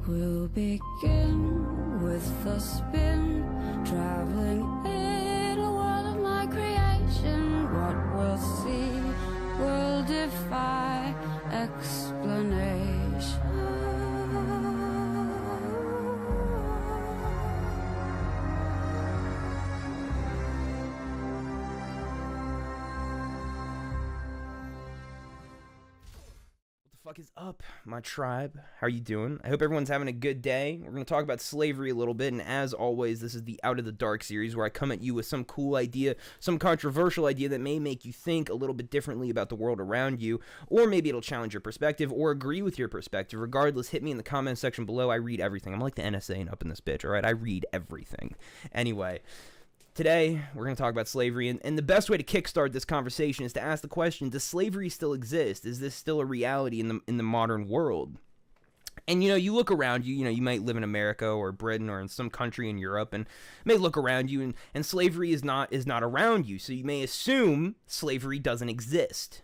We'll begin with the spin, traveling in a world of my creation. What we'll see will defy explanation. Fuck is up, my tribe? How are you doing? I hope everyone's having a good day. We're going to talk about slavery a little bit, and as always, this is the Out of the Dark series where I come at you with some cool idea, some controversial idea that may make you think a little bit differently about the world around you, or maybe it'll challenge your perspective or agree with your perspective. Regardless, hit me in the comment section below. I read everything. I'm like the NSA and up in this bitch, alright? I read everything. Anyway, today, we're going to talk about slavery, and the best way to kickstart this conversation is to ask the question, does slavery still exist? Is this still a reality in the modern world? And, you look around you, you might live in America or Britain or in some country in Europe, and may look around you, and slavery is not around you, so you may assume slavery doesn't exist.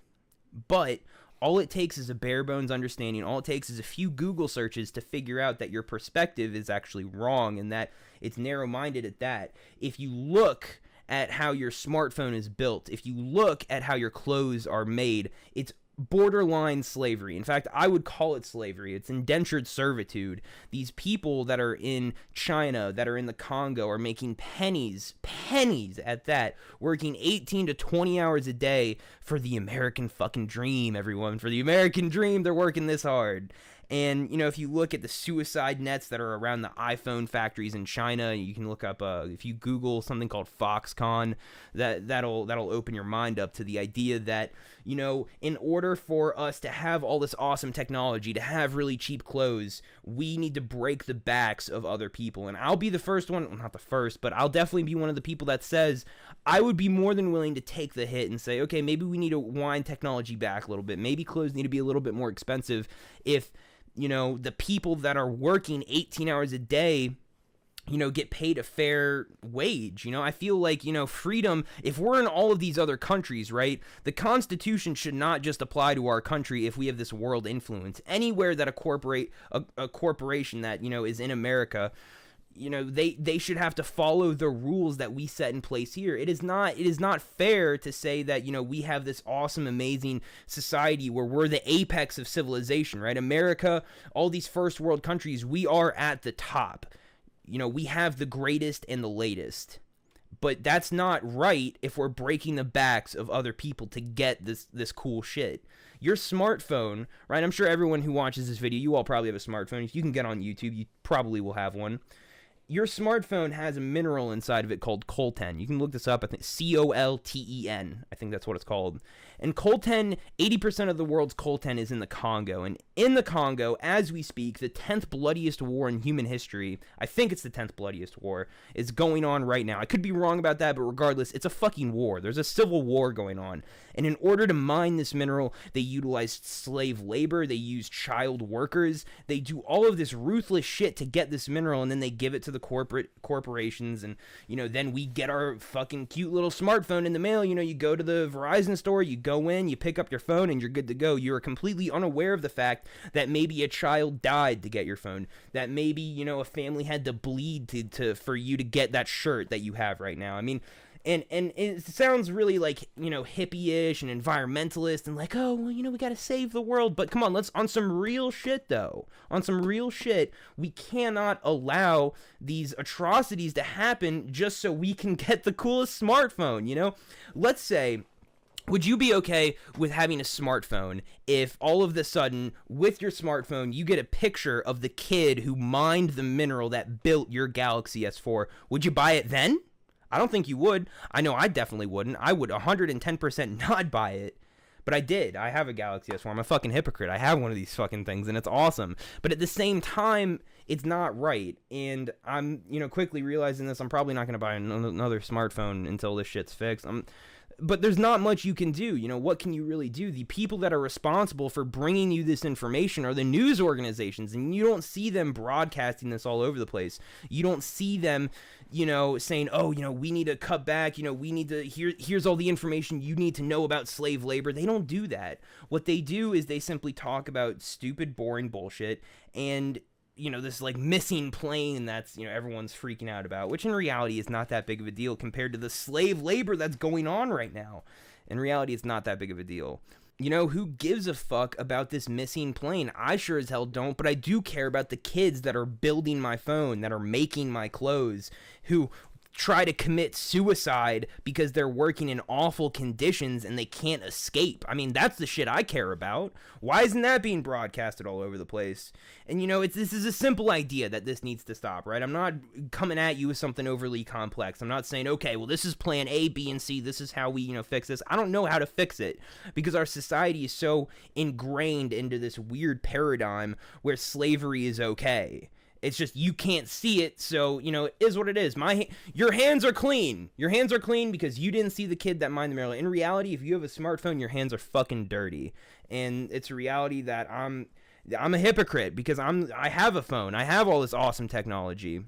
But all it takes is a bare bones understanding. All it takes is a few Google searches to figure out that your perspective is actually wrong and that it's narrow-minded at that. If you look at how your smartphone is built, if you look at how your clothes are made, it's borderline slavery. In fact, I would call it slavery. It's indentured servitude. These people that are in China, that are in the Congo, are making pennies at that, working 18 to 20 hours a day for the American fucking dream, everyone. For the American dream, they're working this hard. And, if you look at the suicide nets that are around the iPhone factories in China, you can look up, if you Google something called Foxconn, that'll open your mind up to the idea that, in order for us to have all this awesome technology, to have really cheap clothes, we need to break the backs of other people. And I'll be the first one, well, not the first, but I'll definitely be one of the people that says, I would be more than willing to take the hit and say, okay, maybe we need to wind technology back a little bit. Maybe clothes need to be a little bit more expensive if the people that are working 18 hours a day, get paid a fair wage. I feel like, freedom, if we're in all of these other countries, right, the Constitution should not just apply to our country if we have this world influence. Anywhere that a corporation that, is in America, they should have to follow the rules that we set in place here. It is not fair to say that, we have this awesome, amazing society where we're the apex of civilization, right? America, all these first world countries, we are at the top. We have the greatest and the latest. But that's not right if we're breaking the backs of other people to get this cool shit. Your smartphone, right? I'm sure everyone who watches this video, you all probably have a smartphone. If you can get on YouTube, you probably will have one. Your smartphone has a mineral inside of it called coltan. You can look this up. I think Colten. I think that's what it's called. And coltan, 80% of the world's coltan is in the Congo. And in the Congo, as we speak, the 10th bloodiest war in human history, I think it's the 10th bloodiest war, is going on right now. I could be wrong about that, but regardless, it's a fucking war. There's a civil war going on. And in order to mine this mineral, they utilized slave labor. They used child workers. They do all of this ruthless shit to get this mineral, and then they give it to the corporations, and then we get our fucking cute little smartphone in the mail. You go to the Verizon store, you go in, you pick up your phone, and you're good to go. You're completely unaware of the fact that maybe a child died to get your phone, that maybe a family had to bleed for you to get that shirt that you have right now. I mean, and it sounds really like, hippie-ish and environmentalist and like, oh, well, we gotta save the world. But come on, let's, on some real shit, though. On some real shit, we cannot allow these atrocities to happen just so we can get the coolest smartphone, Let's say, would you be okay with having a smartphone if all of a sudden, with your smartphone, you get a picture of the kid who mined the mineral that built your Galaxy S4? Would you buy it then? I don't think you would. I know I definitely wouldn't. I would 110% not buy it. But I did. I have a Galaxy S4. I'm a fucking hypocrite. I have one of these fucking things, and it's awesome. But at the same time, it's not right. And I'm, quickly realizing this. I'm probably not going to buy another smartphone until this shit's fixed. But there's not much you can do. What can you really do? The people that are responsible for bringing you this information are the news organizations, and you don't see them broadcasting this all over the place. You don't see them, saying, oh, we need to cut back, we need to, here's all the information you need to know about slave labor. They don't do that. What they do is they simply talk about stupid, boring bullshit, and this like missing plane that's, everyone's freaking out about, which in reality is not that big of a deal compared to the slave labor that's going on right now. In reality, it's not that big of a deal. Who gives a fuck about this missing plane? I sure as hell don't, but I do care about the kids that are building my phone, that are making my clothes, who try to commit suicide because they're working in awful conditions and they can't escape. I mean, that's the shit I care about. Why isn't that being broadcasted all over the place? And this is a simple idea that this needs to stop, right? I'm not coming at you with something overly complex. I'm not saying, okay, well, this is plan A, B, and C. This is how we, fix this. I don't know how to fix it because our society is so ingrained into this weird paradigm where slavery is okay. It's just you can't see it, so, it is what it is. Your hands are clean. Your hands are clean because you didn't see the kid that mined the Maryland. In reality, if you have a smartphone, your hands are fucking dirty. And it's a reality that I'm a hypocrite because I have a phone. I have all this awesome technology.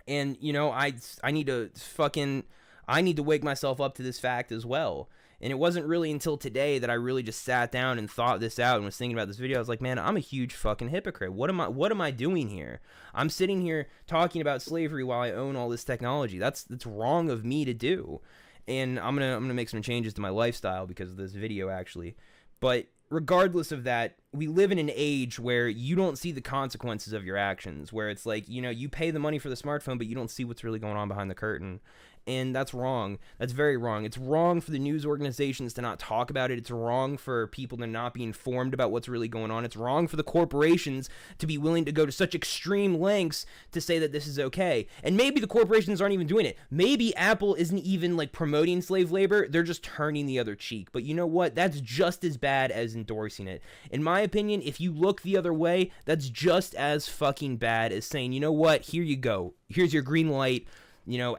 And, I need to wake myself up to this fact as well. And it wasn't really until today that I really just sat down and thought this out and was thinking about this video. I was like, man, I'm a huge fucking hypocrite. What am I doing here? I'm sitting here talking about slavery while I own all this technology. That's wrong of me to do. And I'm gonna make some changes to my lifestyle because of this video, actually. But regardless of that, we live in an age where you don't see the consequences of your actions, where it's like, you pay the money for the smartphone, but you don't see what's really going on behind the curtain. And that's wrong. That's very wrong. It's wrong for the news organizations to not talk about it. It's wrong for people to not be informed about what's really going on. It's wrong for the corporations to be willing to go to such extreme lengths to say that this is okay. And maybe the corporations aren't even doing it. Maybe Apple isn't even like promoting slave labor. They're just turning the other cheek. But you know what? That's just as bad as endorsing it. In my opinion, if you look the other way, that's just as fucking bad as saying, you know what? Here you go. Here's your green light.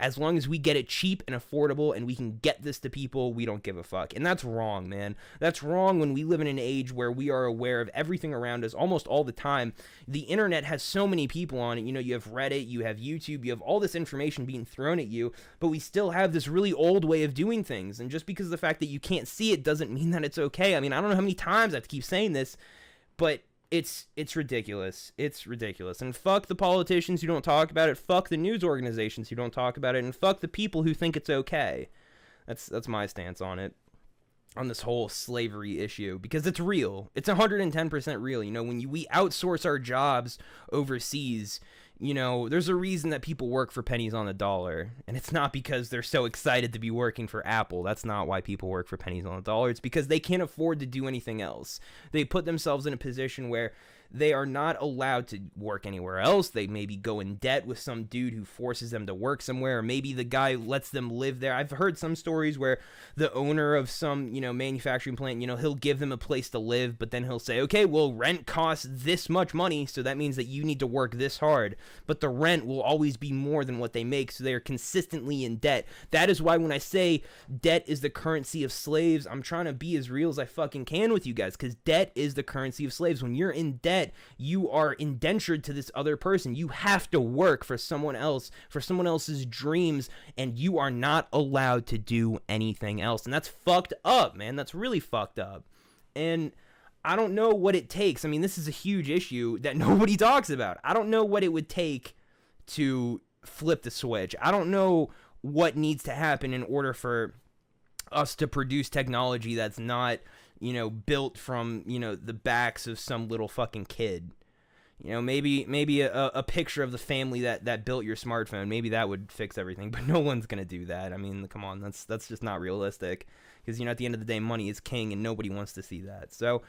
As long as we get it cheap and affordable and we can get this to people, we don't give a fuck. And that's wrong, man. That's wrong when we live in an age where we are aware of everything around us almost all the time. The internet has so many people on it. You have Reddit, you have YouTube, you have all this information being thrown at you, but we still have this really old way of doing things. And just because of the fact that you can't see it doesn't mean that it's okay. I mean, I don't know how many times I have to keep saying this, but it's ridiculous. It's ridiculous. And fuck the politicians who don't talk about it. Fuck the news organizations who don't talk about it. And fuck the people who think it's okay. That's my stance on it. On this whole slavery issue. Because it's real. It's 110% real. When we outsource our jobs overseas, there's a reason that people work for pennies on the dollar. And it's not because they're so excited to be working for Apple. That's not why people work for pennies on the dollar. It's because they can't afford to do anything else. They put themselves in a position where they are not allowed to work anywhere else. They maybe go in debt with some dude who forces them to work somewhere, or maybe the guy lets them live there. I've heard some stories where the owner of some, manufacturing plant, he'll give them a place to live, but then he'll say, okay, well, rent costs this much money, so that means that you need to work this hard. But the rent will always be more than what they make, so they're consistently in debt. That is why when I say debt is the currency of slaves, I'm trying to be as real as I fucking can with you guys, because debt is the currency of slaves. When you're in debt, you are indentured to this other person. You have to work for someone else, for someone else's dreams, and you are not allowed to do anything else. And that's fucked up, man. That's really fucked up. And I don't know what it takes. I mean, this is a huge issue that nobody talks about. I don't know what it would take to flip the switch. I don't know what needs to happen in order for us to produce technology that's not, built from, the backs of some little fucking kid. Maybe a picture of the family that built your smartphone. Maybe that would fix everything, but no one's going to do that. I mean, come on, that's just not realistic. Because, at the end of the day, money is king and nobody wants to see that. So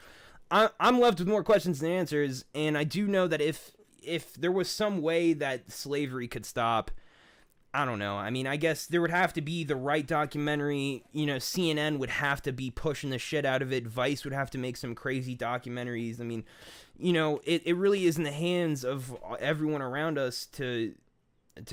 I'm left with more questions than answers. And I do know that if there was some way that slavery could stop, I don't know. I mean, I guess there would have to be the right documentary. CNN would have to be pushing the shit out of it. Vice would have to make some crazy documentaries. I mean, it really is in the hands of everyone around us to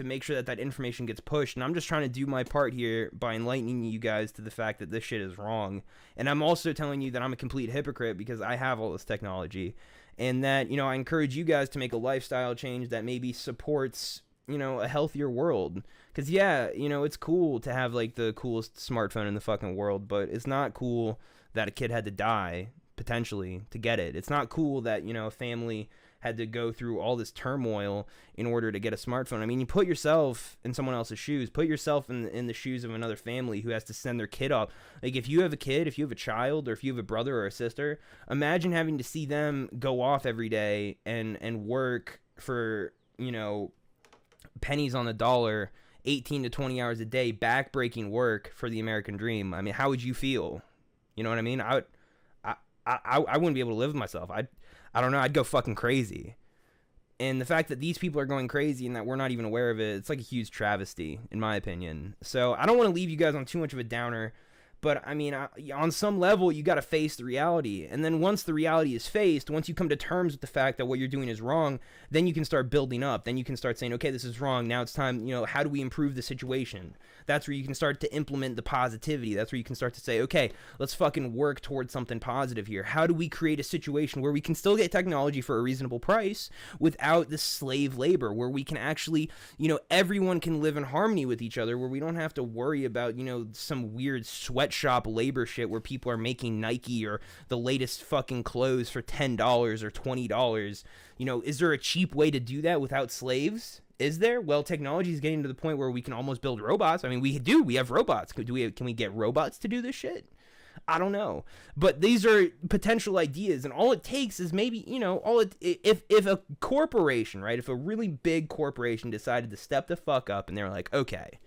make sure that information gets pushed. And I'm just trying to do my part here by enlightening you guys to the fact that this shit is wrong. And I'm also telling you that I'm a complete hypocrite because I have all this technology. And that, I encourage you guys to make a lifestyle change that maybe supports a healthier world. Because it's cool to have like the coolest smartphone in the fucking world, but it's not cool that a kid had to die potentially to get it. It's not cool that a family had to go through all this turmoil in order to get a smartphone. I mean, you put yourself in someone else's shoes. Put yourself in the shoes of another family who has to send their kid up. Like, if you have a kid, if you have a child, or if you have a brother or a sister, imagine having to see them go off every day and work for, you know, pennies on the dollar, 18 to 20 hours a day, back-breaking work for the American dream. I mean, how would you feel? You know what I mean? I wouldn't be able to live with myself. I don't know. I'd go fucking crazy. And the fact that these people are going crazy and that we're not even aware of it, it's like a huge travesty, in my opinion. So I don't want to leave you guys on too much of a downer. But, I mean, on some level, you got to face the reality. And then once the reality is faced, once you come to terms with the fact that what you're doing is wrong, then you can start building up. Then you can start saying, okay, this is wrong. Now it's time, you know, how do we improve the situation? That's where you can start to implement the positivity. That's where you can start to say, okay, let's fucking work towards something positive here. How do we create a situation where we can still get technology for a reasonable price without the slave labor, where we can actually, you know, everyone can live in harmony with each other, where we don't have to worry about, you know, some weird sweatshop labor shit where people are making Nike or the latest fucking clothes for $10 or $20. You know, is there a cheap way to do that without slaves? Is there? Well, technology is getting to the point where we can almost build robots. I mean, we have robots. Can we get robots to do this shit? I don't know. But these are potential ideas, and all it takes is maybe, you know, if a corporation, right? If a really big corporation decided to step the fuck up and they're like, okay,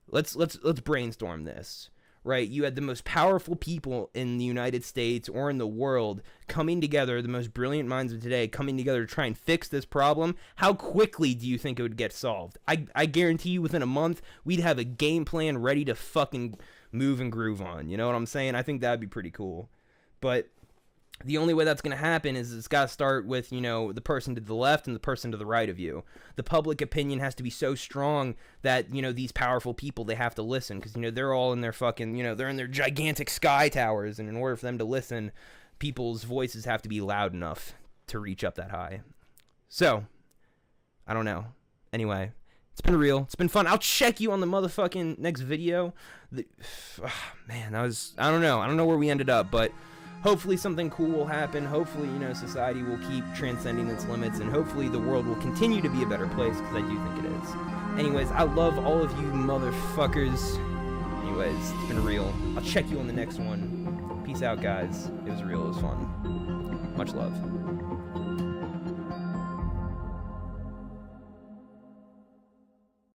let's brainstorm this. Right, you had the most powerful people in the United States or in the world coming together, the most brilliant minds of today coming together to try and fix this problem. How quickly do you think it would get solved? I guarantee you within a month, we'd have a game plan ready to fucking move and groove on. You know what I'm saying? I think that'd be pretty cool. But the only way that's going to happen is it's got to start with, you know, the person to the left and the person to the right of you. The public opinion has to be so strong that, you know, these powerful people, they have to listen because, you know, they're all in their fucking, you know, they're in their gigantic sky towers. And in order for them to listen, people's voices have to be loud enough to reach up that high. So, I don't know. Anyway, it's been real. It's been fun. I'll check you on the motherfucking next video. Man, that was, I don't know. I don't know where we ended up, but hopefully something cool will happen. Hopefully, you know, society will keep transcending its limits, and hopefully the world will continue to be a better place, because I do think it is. Anyways, I love all of you motherfuckers. Anyways, it's been real. I'll check you on the next one. Peace out, guys. It was real. It was fun. Much love.